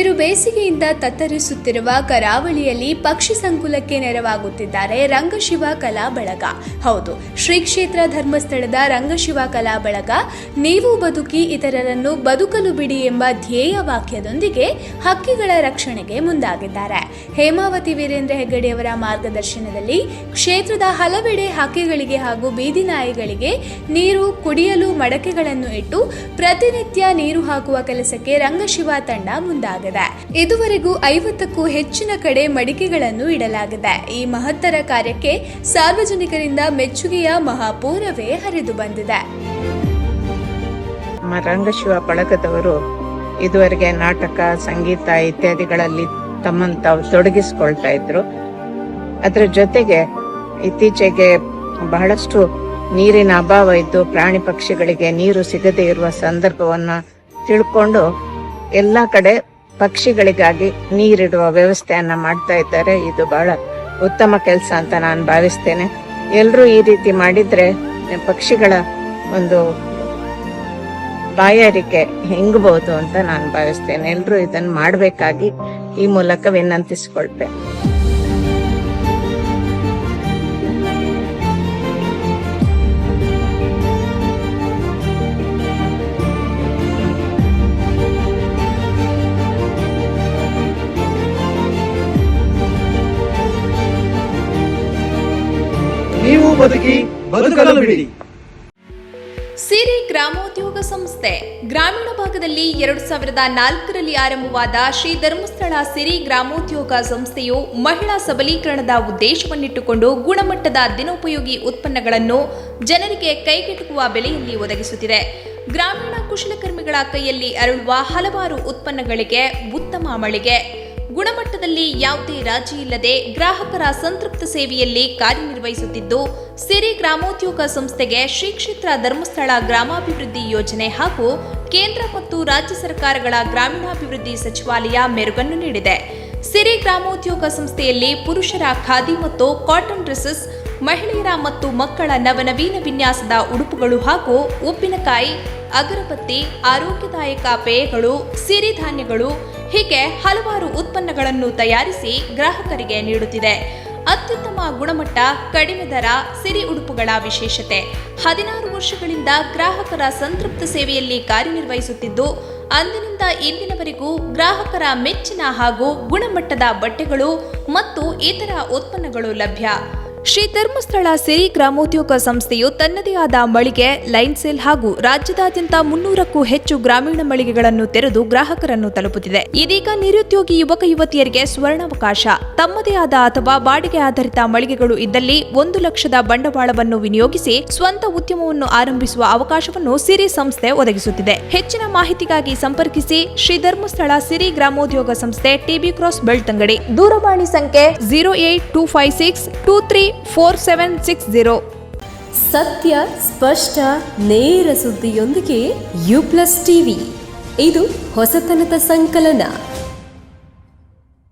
ಬಿರು ಬೇಸಿಗೆಯಿಂದ ತತ್ತರಿಸುತ್ತಿರುವ ಕರಾವಳಿಯಲ್ಲಿ ಪಕ್ಷಿ ಸಂಕುಲಕ್ಕೆ ನೆರವಾಗುತ್ತಿದ್ದಾರೆ ರಂಗಶಿವ ಕಲಾ ಬಳಗ. ಹೌದು, ಶ್ರೀ ಕ್ಷೇತ್ರ ಧರ್ಮಸ್ಥಳದ ರಂಗಶಿವ ಕಲಾ ಬಳಗ ನೀವು ಬದುಕಿ ಇತರರನ್ನು ಬದುಕಲು ಬಿಡಿ ಎಂಬ ಧ್ಯೇಯ ವಾಕ್ಯದೊಂದಿಗೆ ಹಕ್ಕಿಗಳ ರಕ್ಷಣೆಗೆ ಮುಂದಾಗಿದ್ದಾರೆ. ಹೇಮಾವತಿ ವೀರೇಂದ್ರ ಹೆಗ್ಗಡೆಯವರ ಮಾರ್ಗದರ್ಶನದಲ್ಲಿ ಕ್ಷೇತ್ರದ ಹಲವೆಡೆ ಹಕ್ಕಿಗಳಿಗೆ ಹಾಗೂ ಬೀದಿ ನಾಯಿಗಳಿಗೆ ನೀರು ಕುಡಿಯಲು ಮಡಕೆಗಳನ್ನು ಇಟ್ಟು ಪ್ರತಿನಿತ್ಯ ನೀರು ಹಾಕುವ ಕೆಲಸಕ್ಕೆ ರಂಗಶಿವ ತಂಡ ಮುಂದಾಗಿದೆ. ಇದುವರೆಗೂ 50ಕ್ಕೂ ಹೆಚ್ಚಿನ ಕಡೆ ಮಡಿಕೆಗಳನ್ನು ಇಡಲಾಗಿದೆ. ಈ ಮಹತ್ತರ ಕಾರ್ಯಕ್ಕೆ ಸಾರ್ವಜನಿಕರಿಂದ ಮೆಚ್ಚುಗೆಯ ಮಹಾಪೂರವೇ ಹರಿದು ಬಂದಿದೆ. ರಂಗಶಿವ ಬಳಗದವರು ಇದುವರೆಗೆ ನಾಟಕ, ಸಂಗೀತ ಇತ್ಯಾದಿಗಳಲ್ಲಿ ತಮ್ಮನ್ನು ತಾವು ತೊಡಗಿಸಿಕೊಳ್ತಾ ಇದ್ರು. ಅದರ ಜೊತೆಗೆ ಇತ್ತೀಚೆಗೆ ಬಹಳಷ್ಟು ನೀರಿನ ಅಭಾವ ಇದ್ದು ಪ್ರಾಣಿ ಪಕ್ಷಿಗಳಿಗೆ ನೀರು ಸಿಗದೇ ಇರುವ ಸಂದರ್ಭವನ್ನ ತಿಳ್ಕೊಂಡು ಎಲ್ಲಾ ಕಡೆ ಪಕ್ಷಿಗಳಿಗಾಗಿ ನೀರಿಡುವ ವ್ಯವಸ್ಥೆಯನ್ನ ಮಾಡ್ತಾ ಇದ್ದಾರೆ. ಇದು ಬಹಳ ಉತ್ತಮ ಕೆಲಸ ಅಂತ ನಾನು ಭಾವಿಸ್ತೇನೆ. ಎಲ್ರೂ ಈ ರೀತಿ ಮಾಡಿದ್ರೆ ಪಕ್ಷಿಗಳ ಒಂದು ಬಾಯಾರಿಕೆ ಹೆಂಗಬಹುದು ಅಂತ ನಾನು ಭಾವಿಸ್ತೇನೆ. ಎಲ್ರೂ ಇದನ್ನ ಮಾಡಬೇಕಾಗಿ ಈ ಮೂಲಕ ವಿನಂತಿಸಿಕೊಳ್ತೇನೆ. ನೀವು ಬದುಕಿ ಬದುಕಲು ಬಿಡಿ. ಸಿರಿ ಗ್ರಾಮೋದ್ಯೋಗ ಸಂಸ್ಥೆ ಗ್ರಾಮೀಣ ಭಾಗದಲ್ಲಿ 2004ರಲ್ಲಿ ಆರಂಭವಾದ ಶ್ರೀ ಧರ್ಮಸ್ಥಳ ಸಿರಿ ಗ್ರಾಮೋದ್ಯೋಗ ಸಂಸ್ಥೆಯು ಮಹಿಳಾ ಸಬಲೀಕರಣದ ಉದ್ದೇಶವನ್ನಿಟ್ಟುಕೊಂಡು ಗುಣಮಟ್ಟದ ದಿನೋಪಯೋಗಿ ಉತ್ಪನ್ನಗಳನ್ನು ಜನರಿಗೆ ಕೈಗೆಟುಕುವ ಬೆಲೆಯಲ್ಲಿ ಒದಗಿಸುತ್ತಿದೆ. ಗ್ರಾಮೀಣ ಕುಶಲಕರ್ಮಿಗಳ ಕೈಯಲ್ಲಿ ಅರಳುವ ಹಲವಾರು ಉತ್ಪನ್ನಗಳಿಗೆ ಉತ್ತಮ ಮಳಿಗೆ, ಗುಣಮಟ್ಟದಲ್ಲಿ ಯಾವುದೇ ರಾಜಿ ಇಲ್ಲದೆ ಗ್ರಾಹಕರ ಸಂತೃಪ್ತ ಸೇವೆಯಲ್ಲಿ ಕಾರ್ಯನಿರ್ವಹಿಸುತ್ತಿದ್ದು, ಸಿರಿ ಗ್ರಾಮೋದ್ಯೋಗ ಸಂಸ್ಥೆಗೆ ಶ್ರೀ ಕ್ಷೇತ್ರ ಧರ್ಮಸ್ಥಳ ಗ್ರಾಮಾಭಿವೃದ್ಧಿ ಯೋಜನೆ ಹಾಗೂ ಕೇಂದ್ರ ಮತ್ತು ರಾಜ್ಯ ಸರ್ಕಾರಗಳ ಗ್ರಾಮೀಣಾಭಿವೃದ್ಧಿ ಸಚಿವಾಲಯ ಮೆರುಗನ್ನು ನೀಡಿದೆ. ಸಿರಿ ಗ್ರಾಮೋದ್ಯೋಗ ಸಂಸ್ಥೆಯಲ್ಲಿ ಪುರುಷರ ಖಾದಿ ಮತ್ತು ಕಾಟನ್ ಡ್ರೆಸ್ಸಸ್, ಮಹಿಳೆಯರ ಮತ್ತು ಮಕ್ಕಳ ನವನವೀನ ವಿನ್ಯಾಸದ ಉಡುಪುಗಳು ಹಾಗೂ ಉಪ್ಪಿನಕಾಯಿ, ಅಗರಬತ್ತಿ, ಆರೋಗ್ಯದಾಯಕ ಪೇಯಗಳು, ಸಿರಿಧಾನ್ಯಗಳು ಹೀಗೆ ಹಲವಾರು ಉತ್ಪನ್ನಗಳನ್ನು ತಯಾರಿಸಿ ಗ್ರಾಹಕರಿಗೆ ನೀಡುತ್ತಿದೆ. ಅತ್ಯುತ್ತಮ ಗುಣಮಟ್ಟ, ಕಡಿಮೆ ದರ ಸಿರಿ ಉಡುಪುಗಳ ವಿಶೇಷತೆ. 16 ವರ್ಷಗಳಿಂದ ಗ್ರಾಹಕರ ಸಂತೃಪ್ತ ಸೇವೆಯಲ್ಲಿ ಕಾರ್ಯನಿರ್ವಹಿಸುತ್ತಿದ್ದು, ಅಂದಿನಿಂದ ಇಂದಿನವರೆಗೂ ಗ್ರಾಹಕರ ಮೆಚ್ಚಿನ ಹಾಗೂ ಗುಣಮಟ್ಟದ ಬಟ್ಟೆಗಳು ಮತ್ತು ಇತರ ಉತ್ಪನ್ನಗಳು ಲಭ್ಯ. ಶ್ರೀ ಧರ್ಮಸ್ಥಳ ಸಿರಿ ಗ್ರಾಮೋದ್ಯೋಗ ಸಂಸ್ಥೆಯು ತನ್ನದೇ ಆದ ಮಳಿಗೆ, ಲೈನ್ ಸೇಲ್ ಹಾಗೂ ರಾಜ್ಯದಾದ್ಯಂತ 300ಕ್ಕೂ ಹೆಚ್ಚು ಗ್ರಾಮೀಣ ಮಳಿಗೆಗಳನ್ನು ತೆರೆದು ಗ್ರಾಹಕರನ್ನು ತಲುಪುತ್ತಿದೆ. ಇದೀಗ ನಿರುದ್ಯೋಗಿ ಯುವಕ ಯುವತಿಯರಿಗೆ ಸ್ವರ್ಣಾವಕಾಶ. ತಮ್ಮದೇ ಆದ ಅಥವಾ ಬಾಡಿಗೆ ಆಧಾರಿತ ಮಳಿಗೆಗಳು ಇದ್ದಲ್ಲಿ 1 ಲಕ್ಷದ ಬಂಡವಾಳವನ್ನು ವಿನಿಯೋಗಿಸಿ ಸ್ವಂತ ಉದ್ಯಮವನ್ನು ಆರಂಭಿಸುವ ಅವಕಾಶವನ್ನು ಸಿರಿ ಸಂಸ್ಥೆ ಒದಗಿಸುತ್ತಿದೆ. ಹೆಚ್ಚಿನ ಮಾಹಿತಿಗಾಗಿ ಸಂಪರ್ಕಿಸಿ ಶ್ರೀ ಧರ್ಮಸ್ಥಳ ಸಿರಿ ಗ್ರಾಮೋದ್ಯೋಗ ಸಂಸ್ಥೆ, ಟಿಬಿ ಕ್ರಾಸ್, ಬೆಳ್ತಂಗಡಿ. ದೂರವಾಣಿ ಸಂಖ್ಯೆ 08256234760. ಸತ್ಯ, ಸ್ಪಷ್ಟ, ನೇರ ಸುದ್ದಿಯೊಂದಿಗೆ ಯು ಪ್ಲಸ್ ಟಿವಿ. ಇದು ಹೊಸತನದ ಸಂಕಲನ.